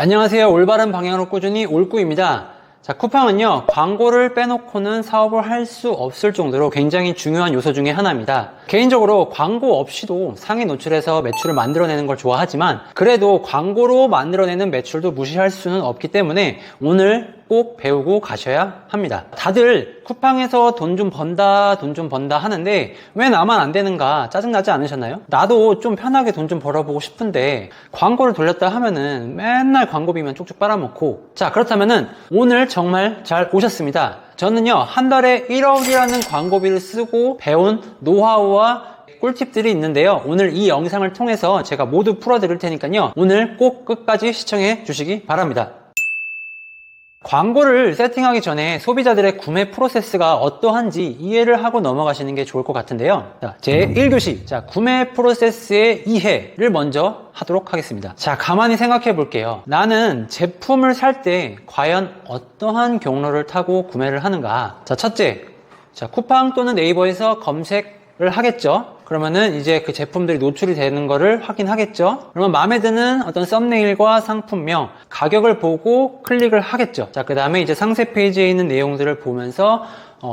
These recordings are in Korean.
안녕하세요. 올바른 방향으로 꾸준히 올꾸입니다. 자, 쿠팡은요, 광고를 빼놓고는 사업을 할 수 없을 정도로 굉장히 중요한 요소 중에 하나입니다. 개인적으로 광고 없이도 상위 노출해서 매출을 만들어내는 걸 좋아하지만, 그래도 광고로 만들어내는 매출도 무시할 수는 없기 때문에 오늘 꼭 배우고 가셔야 합니다. 다들 쿠팡에서 돈 좀 번다 하는데 왜 나만 안 되는가 짜증나지 않으셨나요? 나도 좀 편하게 돈 좀 벌어보고 싶은데 광고를 돌렸다 하면은 맨날 광고비만 쭉쭉 빨아먹고. 자, 그렇다면은 오늘 정말 잘 오셨습니다. 저는요, 한 달에 1억이라는 광고비를 쓰고 배운 노하우와 꿀팁들이 있는데요. 오늘 이 영상을 통해서 제가 모두 풀어드릴 테니까요, 오늘 꼭 끝까지 시청해 주시기 바랍니다. 광고를 세팅하기 전에 소비자들의 구매 프로세스가 어떠한지 이해를 하고 넘어가시는 게 좋을 것 같은데요. 자, 제1교시, 자, 구매 프로세스의 이해를 먼저 하도록 하겠습니다. 자, 가만히 생각해 볼게요. 나는 제품을 살 때 과연 어떠한 경로를 타고 구매를 하는가? 자, 첫째, 자, 쿠팡 또는 네이버에서 검색을 하겠죠. 그러면은 이제 그 제품들이 노출이 되는 거를 확인하겠죠. 그러면 마음에 드는 어떤 썸네일과 상품명, 가격을 보고 클릭을 하겠죠. 자, 그 다음에 이제 상세 페이지에 있는 내용들을 보면서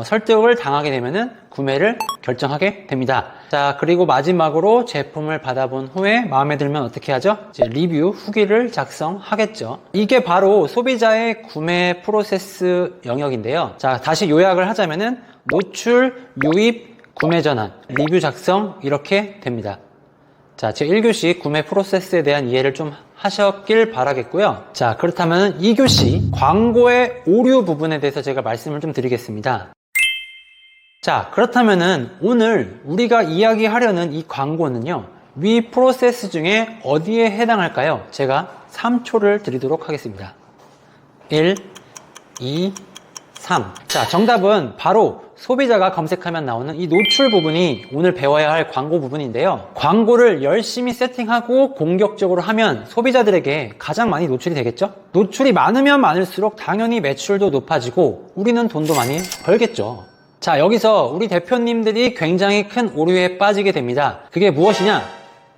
설득을 당하게 되면은 구매를 결정하게 됩니다. 자, 그리고 마지막으로 제품을 받아본 후에 마음에 들면 어떻게 하죠? 이제 리뷰 후기를 작성하겠죠. 이게 바로 소비자의 구매 프로세스 영역인데요. 자, 다시 요약을 하자면은 노출, 유입, 구매 전환, 리뷰 작성, 이렇게 됩니다. 자, 제1교시 구매 프로세스에 대한 이해를 좀 하셨길 바라겠고요. 자, 그렇다면 2교시 광고의 오류 부분에 대해서 제가 말씀을 좀 드리겠습니다. 자, 그렇다면은 오늘 우리가 이야기하려는 이 광고는요, 위 프로세스 중에 어디에 해당할까요? 제가 3초를 드리도록 하겠습니다. 1, 2, 3. 자, 정답은 바로 소비자가 검색하면 나오는 이 노출 부분이 오늘 배워야 할 광고 부분인데요. 광고를 열심히 세팅하고 공격적으로 하면 소비자들에게 가장 많이 노출이 되겠죠? 노출이 많으면 많을수록 당연히 매출도 높아지고 우리는 돈도 많이 벌겠죠. 자, 여기서 우리 대표님들이 굉장히 큰 오류에 빠지게 됩니다. 그게 무엇이냐?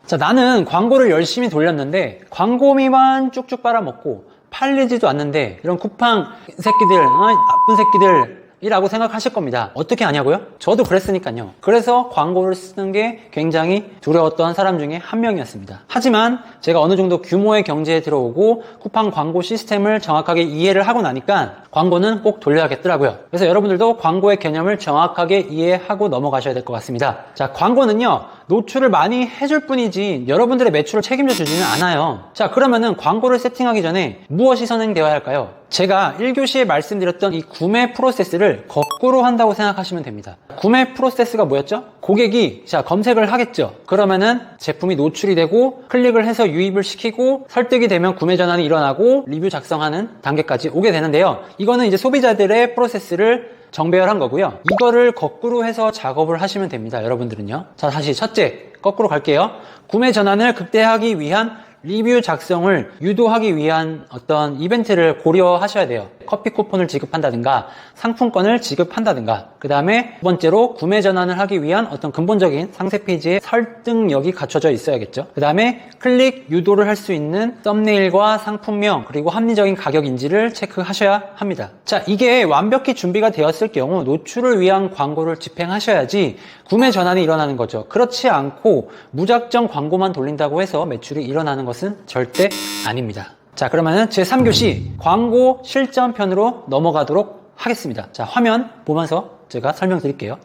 자, 나는 광고를 열심히 돌렸는데 광고비만 쭉쭉 빨아먹고 팔리지도 않는데 이런 쿠팡 새끼들, 나쁜 새끼들 이라고 생각하실 겁니다. 어떻게 아냐고요? 저도 그랬으니까요. 그래서 광고를 쓰는 게 굉장히 두려웠던 사람 중에 한 명이었습니다. 하지만 제가 어느 정도 규모의 경제에 들어오고 쿠팡 광고 시스템을 정확하게 이해를 하고 나니까 광고는 꼭 돌려야겠더라고요. 그래서 여러분들도 광고의 개념을 정확하게 이해하고 넘어가셔야 될 것 같습니다. 자, 광고는요, 노출을 많이 해줄 뿐이지 여러분들의 매출을 책임져 주지는 않아요. 자, 그러면은 광고를 세팅하기 전에 무엇이 선행되어야 할까요? 제가 1교시에 말씀드렸던 이 구매 프로세스를 거꾸로 한다고 생각하시면 됩니다. 구매 프로세스가 뭐였죠? 고객이 자, 검색을 하겠죠. 그러면은 제품이 노출이 되고 클릭을 해서 유입을 시키고 설득이 되면 구매 전환이 일어나고 리뷰 작성하는 단계까지 오게 되는데요. 이거는 이제 소비자들의 프로세스를 정배열한 거고요. 이거를 거꾸로 해서 작업을 하시면 됩니다. 여러분들은요. 자, 다시 첫째, 거꾸로 갈게요. 구매 전환을 극대화하기 위한 리뷰 작성을 유도하기 위한 어떤 이벤트를 고려하셔야 돼요. 커피 쿠폰을 지급한다든가 상품권을 지급한다든가, 그 다음에 두 번째로 구매 전환을 하기 위한 어떤 근본적인 상세 페이지에 설득력이 갖춰져 있어야겠죠. 그 다음에 클릭 유도를 할 수 있는 썸네일과 상품명, 그리고 합리적인 가격인지를 체크하셔야 합니다. 자, 이게 완벽히 준비가 되었을 경우 노출을 위한 광고를 집행하셔야지 구매 전환이 일어나는 거죠. 그렇지 않고 무작정 광고만 돌린다고 해서 매출이 일어나는 것은 절대 아닙니다. 자, 그러면은 제3교시 광고 실전편으로 넘어가도록 하겠습니다. 자, 화면 보면서 제가 설명드릴게요.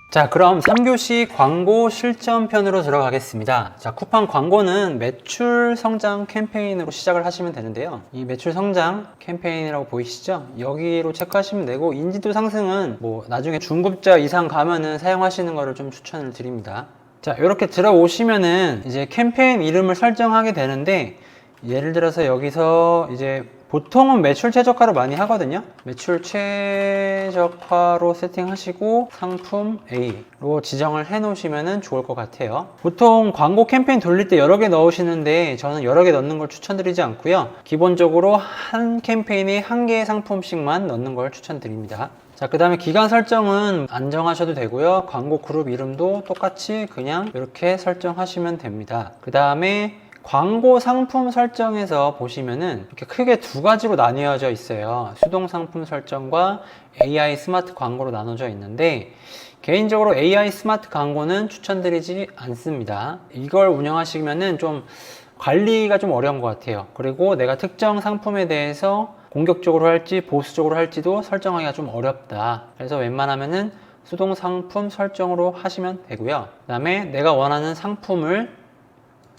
자, 그럼 3교시 광고 실전편으로 들어가겠습니다. 자, 쿠팡 광고는 매출 성장 캠페인으로 시작을 하시면 되는데요. 이 매출 성장 캠페인이라고 보이시죠? 여기로 체크하시면 되고, 인지도 상승은 뭐 나중에 중급자 이상 가면은 사용하시는 거를 좀 추천을 드립니다. 자, 이렇게 들어오시면은 이제 캠페인 이름을 설정하게 되는데, 예를 들어서 여기서 이제 보통은 매출 최저가로 많이 하거든요. 매출 최저가로 세팅하시고 상품 A로 지정을 해 놓으시면 좋을 것 같아요. 보통 광고 캠페인 돌릴 때 여러 개 넣으시는데 저는 여러 개 넣는 걸 추천드리지 않고요. 기본적으로 한 캠페인에 한 개의 상품씩만 넣는 걸 추천드립니다. 자, 그 다음에 기간 설정은 안 정하셔도 되고요. 광고 그룹 이름도 똑같이 그냥 이렇게 설정하시면 됩니다. 그 다음에 광고 상품 설정에서 보시면은 이렇게 크게 두 가지로 나뉘어져 있어요. 수동 상품 설정과 AI 스마트 광고로 나눠져 있는데, 개인적으로 AI 스마트 광고는 추천드리지 않습니다. 이걸 운영하시면은 좀 관리가 좀 어려운 것 같아요. 그리고 내가 특정 상품에 대해서 공격적으로 할지 보수적으로 할지도 설정하기가 좀 어렵다. 그래서 웬만하면은 수동 상품 설정으로 하시면 되고요. 그 다음에 내가 원하는 상품을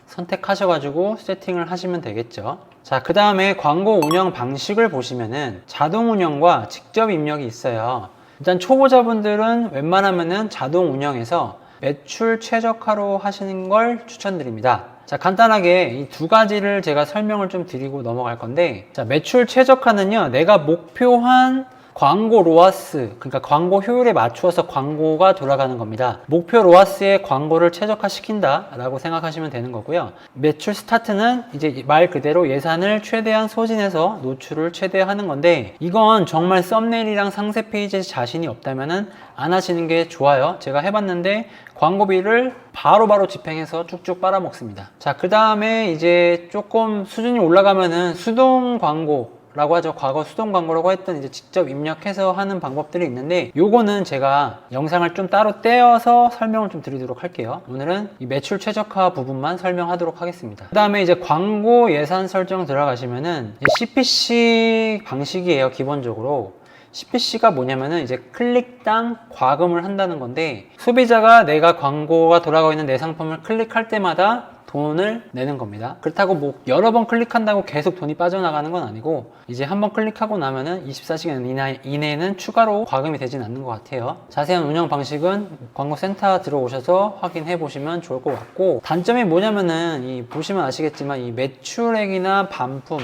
선택하셔가지고 세팅을 하시면 되겠죠. 자, 그 다음에 광고 운영 방식을 보시면은 자동 운영과 직접 입력이 있어요. 일단 초보자분들은 웬만하면은 자동 운영에서 매출 최적화로 하시는 걸 추천드립니다. 자, 간단하게 이 두 가지를 제가 설명을 좀 드리고 넘어갈 건데, 자, 매출 최적화는요, 내가 목표한 광고 로아스, 그러니까 광고 효율에 맞추어서 광고가 돌아가는 겁니다. 목표 로아스에 광고를 최적화 시킨다 라고 생각하시면 되는 거고요. 매출 스타트는 이제 말 그대로 예산을 최대한 소진해서 노출을 최대화하는 건데, 이건 정말 썸네일이랑 상세 페이지에 자신이 없다면은 안 하시는 게 좋아요. 제가 해봤는데 광고비를 바로바로 집행해서 쭉쭉 빨아먹습니다. 자, 그 다음에 이제 조금 수준이 올라가면은 수동 광고 라고 하죠. 과거 수동 광고라고 했던 이제 직접 입력해서 하는 방법들이 있는데, 요거는 제가 영상을 좀 따로 떼어서 설명을 좀 드리도록 할게요. 오늘은 이 매출 최적화 부분만 설명하도록 하겠습니다. 그 다음에 이제 광고 예산 설정 들어가시면은 CPC 방식이에요. 기본적으로 CPC가 뭐냐면은 이제 클릭당 과금을 한다는 건데, 소비자가 내가 광고가 돌아가고 있는 내 상품을 클릭할 때마다 돈을 내는 겁니다. 그렇다고 뭐 여러 번 클릭한다고 계속 돈이 빠져나가는 건 아니고, 이제 한번 클릭하고 나면은 24시간 이내에는 추가로 과금이 되진 않는 것 같아요. 자세한 운영 방식은 광고센터 들어오셔서 확인해 보시면 좋을 것 같고, 단점이 뭐냐면은 이 보시면 아시겠지만 이 매출액이나 반품,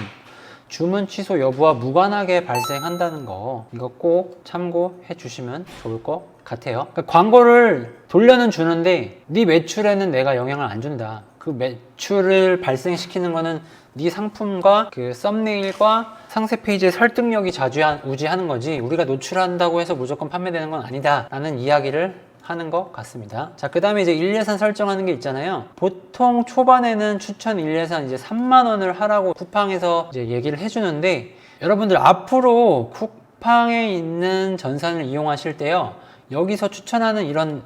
주문 취소 여부와 무관하게 발생한다는 거, 이거 꼭 참고해 주시면 좋을 것 같아요. 그러니까 광고를 돌려는 주는데 네 매출에는 내가 영향을 안 준다. 그 매출을 발생시키는 거는 네 상품과 그 썸네일과 상세 페이지의 설득력이 우지하는 거지, 우리가 노출한다고 해서 무조건 판매되는 건 아니다 라는 이야기를 하는 것 같습니다. 자, 그 다음에 이제 일예산 설정하는 게 있잖아요. 보통 초반에는 추천 일예산 이제 3만원을 하라고 쿠팡에서 이제 얘기를 해주는데, 여러분들 앞으로 쿠팡에 있는 전산을 이용하실 때요, 여기서 추천하는 이런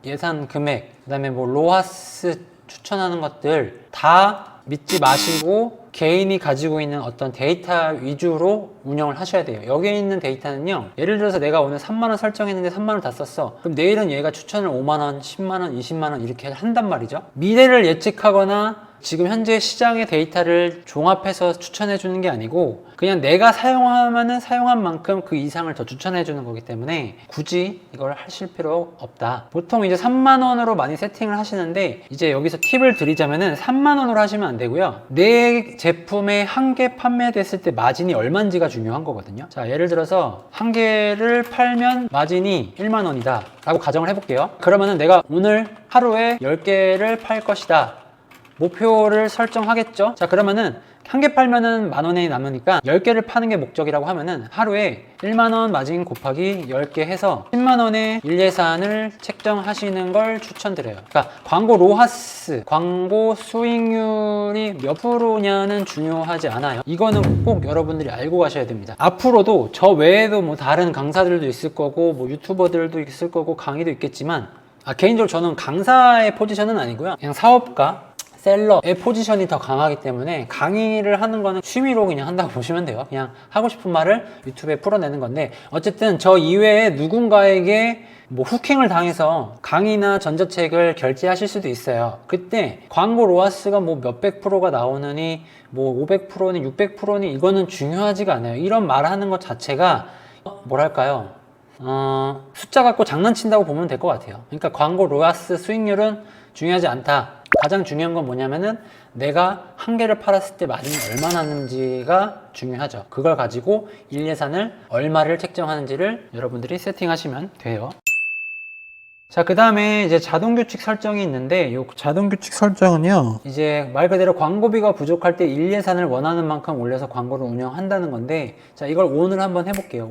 예산 금액, 그 다음에 뭐 로하스 추천하는 것들 다 믿지 마시고 개인이 가지고 있는 어떤 데이터 위주로 운영을 하셔야 돼요. 여기에 있는 데이터는요, 예를 들어서 내가 오늘 3만원 설정했는데 3만원 다 썼어. 그럼 내일은 얘가 추천을 5만원, 10만원, 20만원 이렇게 한단 말이죠. 미래를 예측하거나 지금 현재 시장의 데이터를 종합해서 추천해 주는 게 아니고, 그냥 내가 사용하면은 사용한 만큼 그 이상을 더 추천해 주는 거기 때문에 굳이 이걸 하실 필요 없다. 보통 이제 3만원으로 많이 세팅을 하시는데, 이제 여기서 팁을 드리자면은 3만원으로 하시면 안 되고요, 내 제품에 한 개 판매됐을 때 마진이 얼마인지가 중요한 거거든요. 자, 예를 들어서 한 개를 팔면 마진이 1만원이다 라고 가정을 해볼게요. 그러면은 내가 오늘 하루에 10개를 팔 것이다, 목표를 설정하겠죠. 자, 그러면은 한 개 팔면은 만원이 남으니까 10개를 파는 게 목적이라고 하면은 하루에 1만원 마진 곱하기 10개 해서 10만원의 일예산을 책정하시는 걸 추천드려요. 그러니까 광고 로하스, 광고 수익률이 몇 프로냐는 중요하지 않아요. 이거는 꼭 여러분들이 알고 가셔야 됩니다. 앞으로도 저 외에도 뭐 다른 강사들도 있을 거고, 뭐 유튜버들도 있을 거고, 강의도 있겠지만, 개인적으로 저는 강사의 포지션은 아니고요, 그냥 사업가, 셀러의 포지션이 더 강하기 때문에 강의를 하는 거는 취미로 그냥 한다고 보시면 돼요. 그냥 하고 싶은 말을 유튜브에 풀어내는 건데, 어쨌든 저 이외에 누군가에게 뭐 후킹을 당해서 강의나 전자책을 결제하실 수도 있어요. 그때 광고 로아스가 뭐 몇백 프로가 나오느니 뭐 500%니 600%니 이거는 중요하지가 않아요. 이런 말 하는 것 자체가 뭐랄까요, 숫자 갖고 장난친다고 보면 될 것 같아요. 그러니까 광고 로아스 수익률은 중요하지 않다. 가장 중요한 건 뭐냐면은 내가 한 개를 팔았을 때 마진이 얼마나 나는지가 중요하죠. 그걸 가지고 일예산을 얼마를 책정하는지를 여러분들이 세팅하시면 돼요. 자, 그 다음에 이제 자동 규칙 설정이 있는데, 이 자동 규칙 설정은요, 이제 말 그대로 광고비가 부족할 때 일예산을 원하는 만큼 올려서 광고를 운영한다는 건데, 자, 이걸 오늘 한번 해볼게요.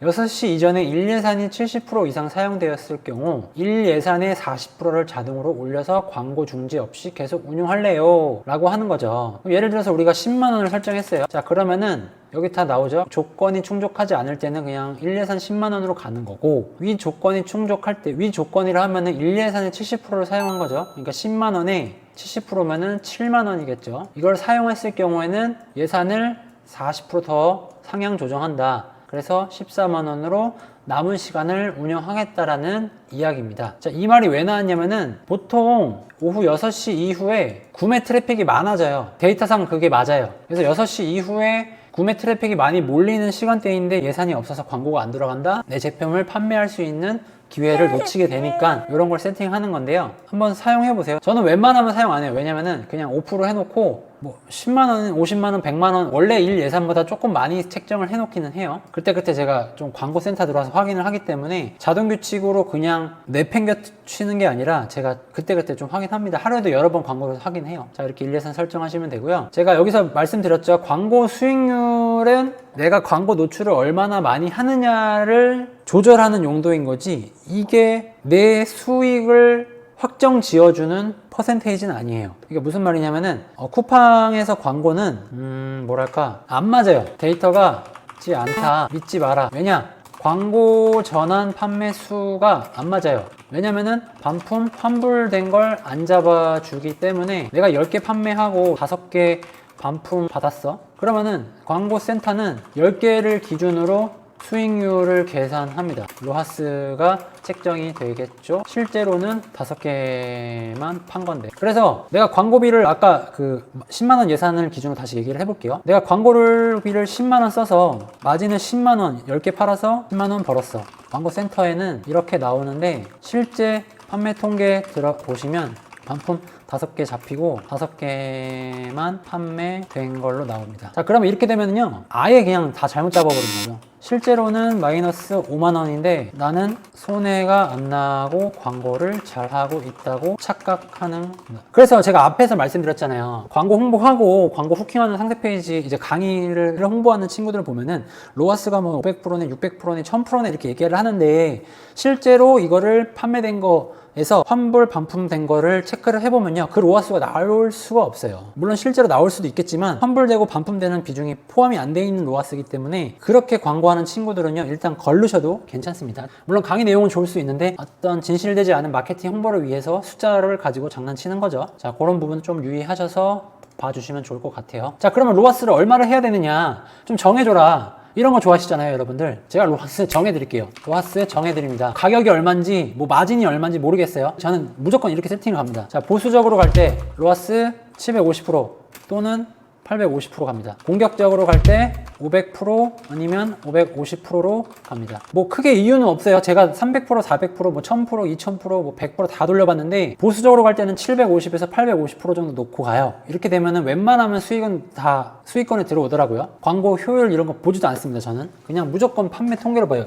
6시 이전에 1예산이 70% 이상 사용되었을 경우 1예산의 40%를 자동으로 올려서 광고 중지 없이 계속 운용할래요 라고 하는 거죠. 예를 들어서 우리가 10만원을 설정했어요. 자, 그러면은 여기 다 나오죠. 조건이 충족하지 않을 때는 그냥 1예산 10만원으로 가는 거고, 위 조건이 충족할 때, 위 조건이라 하면은 1예산의 70%를 사용한 거죠. 그러니까 10만원에 70%면은 7만원이겠죠. 이걸 사용했을 경우에는 예산을 40% 더 상향 조정한다. 그래서 14만원으로 남은 시간을 운영하겠다라는 이야기입니다. 자, 이 말이 왜 나왔냐면은 보통 오후 6시 이후에 구매 트래픽이 많아져요. 데이터상 그게 맞아요. 그래서 6시 이후에 구매 트래픽이 많이 몰리는 시간대인데 예산이 없어서 광고가 안 들어간다? 내 제품을 판매할 수 있는 기회를 놓치게 되니까 이런 걸 세팅하는 건데요. 한번 사용해 보세요. 저는 웬만하면 사용 안 해요. 왜냐면은 그냥 5% 해놓고 뭐 10만원, 50만원, 100만원 원래 일 예산보다 조금 많이 책정을 해놓기는 해요. 그때 제가 좀 광고 센터 들어와서 확인을 하기 때문에 자동 규칙으로 그냥 내팽겨치는 게 아니라 제가 그때 좀 확인합니다. 하루에도 여러 번 광고를 확인해요. 자, 이렇게 일 예산 설정하시면 되고요. 제가 여기서 말씀드렸죠. 광고 수익률은 내가 광고 노출을 얼마나 많이 하느냐를 조절하는 용도인 거지, 이게 내 수익을 확정 지어주는 퍼센테이지는 아니에요. 이게 무슨 말이냐면은 쿠팡에서 광고는 뭐랄까 안 맞아요. 데이터가 지 않다, 믿지 마라. 왜냐? 광고 전환 판매 수가 안 맞아요. 왜냐면은 반품 환불된 걸 안 잡아주기 때문에 내가 10개 판매하고 5개 반품 받았어. 그러면은 광고 센터는 10개를 기준으로 수익률을 계산합니다. 로하스가 책정이 되겠죠. 실제로는 5개만 판 건데. 그래서 내가 광고비를 아까 그 10만원 예산을 기준으로 다시 얘기를 해볼게요. 내가 광고비를 10만원 써서 마진을 10만원 10개 팔아서 10만원 벌었어. 광고 센터에는 이렇게 나오는데 실제 판매 통계 들어보시면 반품 5개 잡히고 5개만 판매된 걸로 나옵니다. 자, 그러면 이렇게 되면요 아예 그냥 다 잘못 잡아버린 거죠. 실제로는 마이너스 5만원인데 나는 손해가 안 나고 광고를 잘하고 있다고 착각하는 거예요. 그래서 제가 앞에서 말씀드렸잖아요. 광고 홍보하고 광고 후킹하는 상세 페이지 이제 강의를 홍보하는 친구들을 보면은 로하스가 뭐 500%네 600%네 1000%네 이렇게 얘기를 하는데 실제로 이거를 판매된 거에서 환불 반품된 거를 체크를 해보면요 그 로하스가 나올 수가 없어요. 물론 실제로 나올 수도 있겠지만 환불되고 반품되는 비중이 포함이 안 돼 있는 로하스이기 때문에 그렇게 광고하는 친구들은요 일단 걸르셔도 괜찮습니다. 물론 강의 내용은 좋을 수 있는데 어떤 진실되지 않은 마케팅 홍보를 위해서 숫자를 가지고 장난치는 거죠. 자, 그런 부분 좀 유의하셔서 봐주시면 좋을 것 같아요. 자, 그러면 로하스를 얼마를 해야 되느냐 좀 정해줘라. 이런 거 좋아하시잖아요, 여러분들. 제가 로하스 정해드릴게요. 로하스 정해드립니다. 가격이 얼마인지, 뭐 마진이 얼마인지 모르겠어요. 저는 무조건 이렇게 세팅을 합니다. 자, 보수적으로 갈 때 로하스 750% 또는 850% 갑니다. 공격적으로 갈 때 500% 아니면 550%로 갑니다. 뭐 크게 이유는 없어요. 제가 300%, 400%, 뭐 1000%, 2000%, 뭐 100%다 돌려봤는데 보수적으로 갈 때는 750에서 850% 정도 놓고 가요. 이렇게 되면은 웬만하면 수익은 다 수익권에 들어오더라고요. 광고 효율 이런 거 보지도 않습니다. 저는 그냥 무조건 판매 통계를 봐요.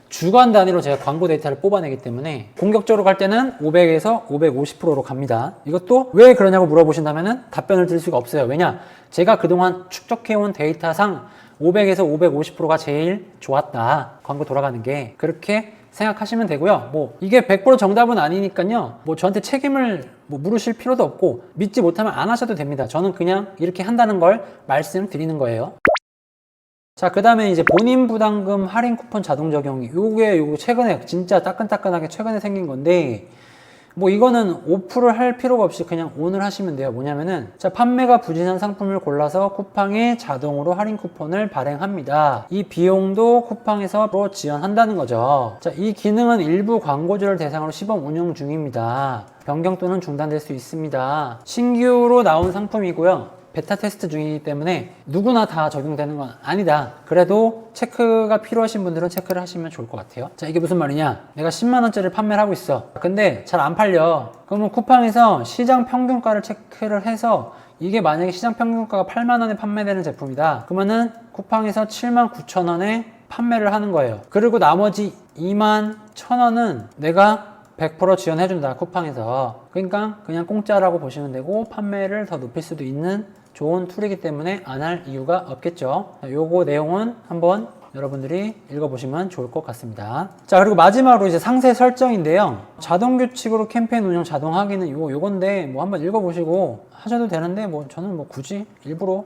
주간 단위로 제가 광고 데이터를 뽑아내기 때문에 공격적으로 갈 때는 500에서 550%로 갑니다. 이것도 왜 그러냐고 물어보신다면 답변을 드릴 수가 없어요. 왜냐? 제가 그동안 축적해온 데이터상 500에서 550%가 제일 좋았다. 광고 돌아가는 게. 그렇게 생각하시면 되고요. 뭐 이게 100% 정답은 아니니까요. 뭐 저한테 책임을 물으실 필요도 없고 믿지 못하면 안 하셔도 됩니다. 저는 그냥 이렇게 한다는 걸 말씀드리는 거예요. 자, 그 다음에 이제 본인 부담금 할인 쿠폰 자동 적용. 요거 최근에 진짜 따끈따끈하게 최근에 생긴 건데 뭐 이거는 오프를 할 필요가 없이 그냥 ON을 하시면 돼요. 뭐냐면은 자, 판매가 부진한 상품을 골라서 쿠팡에 자동으로 할인 쿠폰을 발행합니다. 이 비용도 쿠팡에서 지원한다는 거죠. 자, 이 기능은 일부 광고주를 대상으로 시범 운영 중입니다. 변경 또는 중단될 수 있습니다. 신규로 나온 상품이고요. 베타 테스트 중이기 때문에 누구나 다 적용되는 건 아니다. 그래도 체크가 필요하신 분들은 체크를 하시면 좋을 것 같아요. 자, 이게 무슨 말이냐? 내가 10만원짜리 판매를 하고 있어. 근데 잘 안 팔려. 그러면 쿠팡에서 시장 평균가를 체크를 해서 이게 만약에 시장 평균가가 8만원에 판매되는 제품이다. 그러면은 쿠팡에서 79,000원에 판매를 하는 거예요. 그리고 나머지 21,000원은 내가 100% 지원해준다, 쿠팡에서. 그러니까 그냥 공짜라고 보시면 되고 판매를 더 높일 수도 있는 좋은 툴이기 때문에 안 할 이유가 없겠죠. 요거 내용은 한번 여러분들이 읽어보시면 좋을 것 같습니다. 자, 그리고 마지막으로 이제 상세 설정인데요. 자동 규칙으로 캠페인 운영 자동 하기는 요건데 뭐 한번 읽어보시고 하셔도 되는데 뭐 저는 뭐 굳이 일부러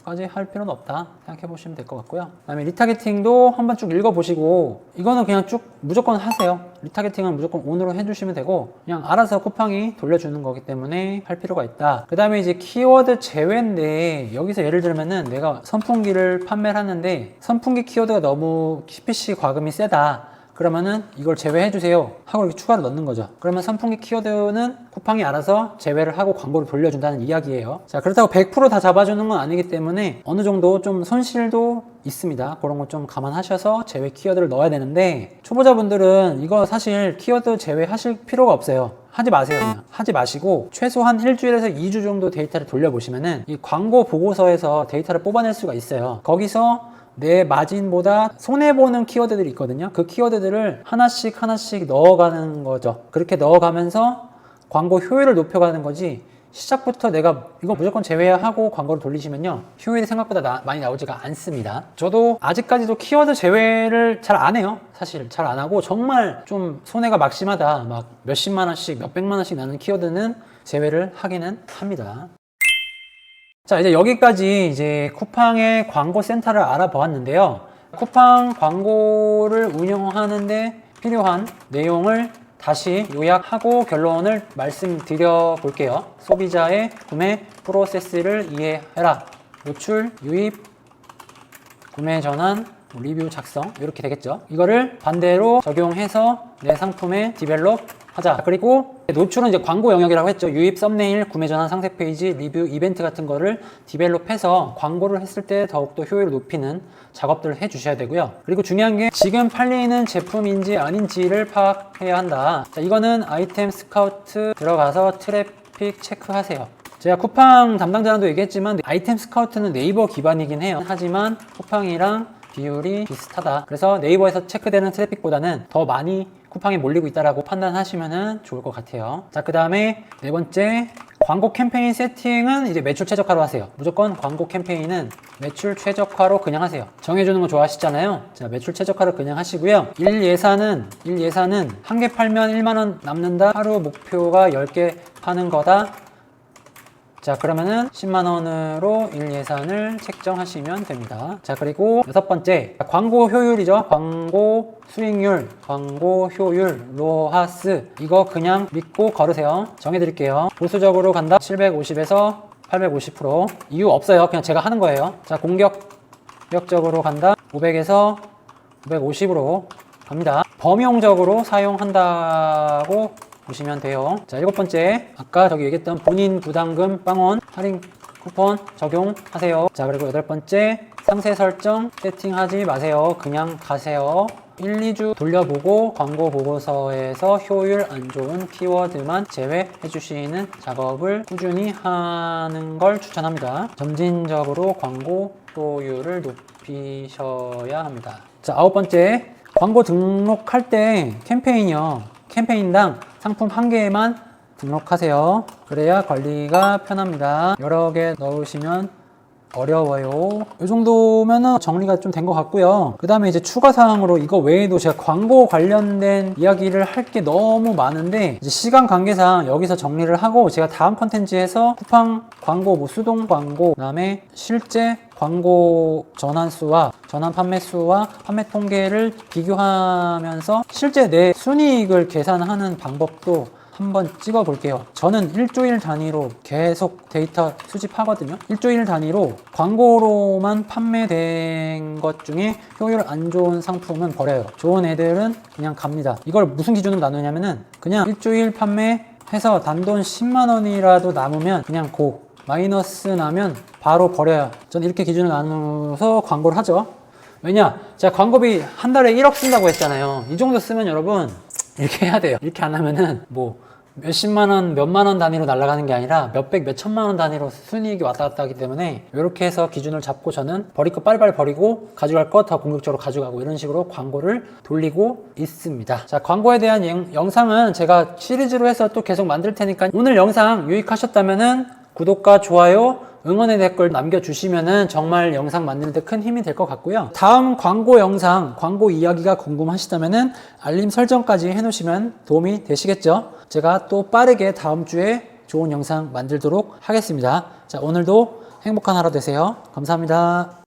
까지 할 필요는 없다 생각해 보시면 될 것 같고요. 그 다음에 리타게팅도 한번 쭉 읽어보시고 이거는 그냥 쭉 무조건 하세요. 리타게팅은 무조건 ON으로 해주시면 되고 그냥 알아서 쿠팡이 돌려주는 거기 때문에 할 필요가 있다. 그 다음에 이제 키워드 제외인데 여기서 예를 들면은 내가 선풍기를 판매를 하는데 선풍기 키워드가 너무 CPC 과금이 세다. 그러면은 이걸 제외해 주세요 하고 이렇게 추가로 넣는 거죠. 그러면 선풍기 키워드는 쿠팡이 알아서 제외를 하고 광고를 돌려준다는 이야기예요. 자, 그렇다고 100% 다 잡아주는 건 아니기 때문에 어느 정도 좀 손실도 있습니다. 그런 거 좀 감안하셔서 제외 키워드를 넣어야 되는데 초보자분들은 이거 사실 키워드 제외하실 필요가 없어요. 하지 마세요. 그냥 하지 마시고 최소한 일주일에서 2주 정도 데이터를 돌려보시면은 이 광고 보고서에서 데이터를 뽑아낼 수가 있어요. 거기서 내 마진보다 손해보는 키워드들이 있거든요. 그 키워드들을 하나씩 넣어가는 거죠. 그렇게 넣어가면서 광고 효율을 높여가는 거지 시작부터 내가 이거 무조건 제외하고 광고를 돌리시면요 효율이 생각보다 많이 나오지가 않습니다. 저도 아직까지도 키워드 제외를 잘 안 해요. 사실 잘 안 하고 정말 좀 손해가 막심하다 막 몇십만 원씩 몇백만 원씩 나는 키워드는 제외를 하기는 합니다. 자, 이제 여기까지 이제 쿠팡의 광고 센터를 알아보았는데요. 쿠팡 광고를 운영하는데 필요한 내용을 다시 요약하고 결론을 말씀드려 볼게요. 소비자의 구매 프로세스를 이해해라. 노출, 유입, 구매 전환, 리뷰 작성 이렇게 되겠죠. 이거를 반대로 적용해서 내 상품에 디벨롭 하자. 그리고 노출은 이제 광고 영역이라고 했죠. 유입, 썸네일, 구매 전환, 상세 페이지, 리뷰, 이벤트 같은 거를 디벨롭해서 광고를 했을 때 더욱더 효율을 높이는 작업들을 해 주셔야 되고요. 그리고 중요한 게 지금 팔리는 제품인지 아닌지를 파악해야 한다. 자, 이거는 아이템 스카우트 들어가서 트래픽 체크하세요. 제가 쿠팡 담당자랑도 얘기했지만 아이템 스카우트는 네이버 기반이긴 해요. 하지만 쿠팡이랑 비율이 비슷하다. 그래서 네이버에서 체크되는 트래픽보다는 더 많이 쿠팡에 몰리고 있다라고 판단하시면 좋을 것 같아요. 자, 그 다음에 네 번째, 광고 캠페인 세팅은 이제 매출 최적화로 하세요. 무조건 광고 캠페인은 매출 최적화로 그냥 하세요. 정해주는 거 좋아하시잖아요. 자, 매출 최적화로 그냥 하시고요. 일 예산은 한 개 팔면 1만원 남는다. 하루 목표가 10개 파는 거다. 자, 그러면은 10만원으로 일 예산을 책정하시면 됩니다. 자, 그리고 여섯 번째, 광고 효율이죠. 광고 수익률, 광고 효율, 로하스. 이거 그냥 믿고 걸으세요. 정해드릴게요. 보수적으로 간다. 750에서 850%. 이유 없어요. 그냥 제가 하는 거예요. 자, 공격적으로 간다. 500에서 550으로 갑니다. 범용적으로 사용한다고 보시면 돼요. 자, 일곱 번째, 아까 저기 얘기했던 본인 부담금 빵원 할인 쿠폰 적용하세요. 자, 그리고 여덟 번째, 상세 설정 세팅하지 마세요. 그냥 가세요. 1, 2주 돌려보고 광고 보고서에서 효율 안 좋은 키워드만 제외해 주시는 작업을 꾸준히 하는 걸 추천합니다. 점진적으로 광고 효율을 높이셔야 합니다. 자, 아홉 번째, 광고 등록할 때 캠페인당 상품 한 개만 등록하세요. 그래야 관리가 편합니다. 여러 개 넣으시면 어려워요. 이 정도면은 정리가 좀 된 것 같고요. 그 다음에 이제 추가 사항으로 이거 외에도 제가 광고 관련된 이야기를 할 게 너무 많은데 이제 시간 관계상 여기서 정리를 하고 제가 다음 컨텐츠에서 쿠팡 광고, 뭐 수동 광고, 그 다음에 실제 광고 전환 수와 전환 판매 수와 판매 통계를 비교하면서 실제 내 순이익을 계산하는 방법도 한번 찍어 볼게요. 저는 일주일 단위로 계속 데이터 수집하거든요. 일주일 단위로 광고로만 판매된 것 중에 효율 안 좋은 상품은 버려요. 좋은 애들은 그냥 갑니다. 이걸 무슨 기준으로 나누냐면은 그냥 일주일 판매해서 단돈 10만 원이라도 남으면 그냥 마이너스 나면 바로 버려요. 전 이렇게 기준을 나누어서 광고를 하죠. 왜냐? 제가 광고비 한 달에 1억 쓴다고 했잖아요. 이 정도 쓰면 여러분 이렇게 해야 돼요. 이렇게 안 하면은 뭐 몇십만 원, 몇만 원 단위로 날아가는 게 아니라 몇백, 몇천만 원 단위로 순이익이 왔다 갔다 하기 때문에 이렇게 해서 기준을 잡고 저는 버릴 거 빨리빨리 버리고 가져갈 거 더 공격적으로 가져가고 이런 식으로 광고를 돌리고 있습니다. 자, 광고에 대한 영상은 제가 시리즈로 해서 또 계속 만들 테니까 오늘 영상 유익하셨다면은 구독과 좋아요 응원의 댓글 남겨주시면은 정말 영상 만드는 데 큰 힘이 될 것 같고요. 다음 광고 영상, 광고 이야기가 궁금하시다면은 알림 설정까지 해놓으시면 도움이 되시겠죠? 제가 또 빠르게 다음 주에 좋은 영상 만들도록 하겠습니다. 자, 오늘도 행복한 하루 되세요. 감사합니다.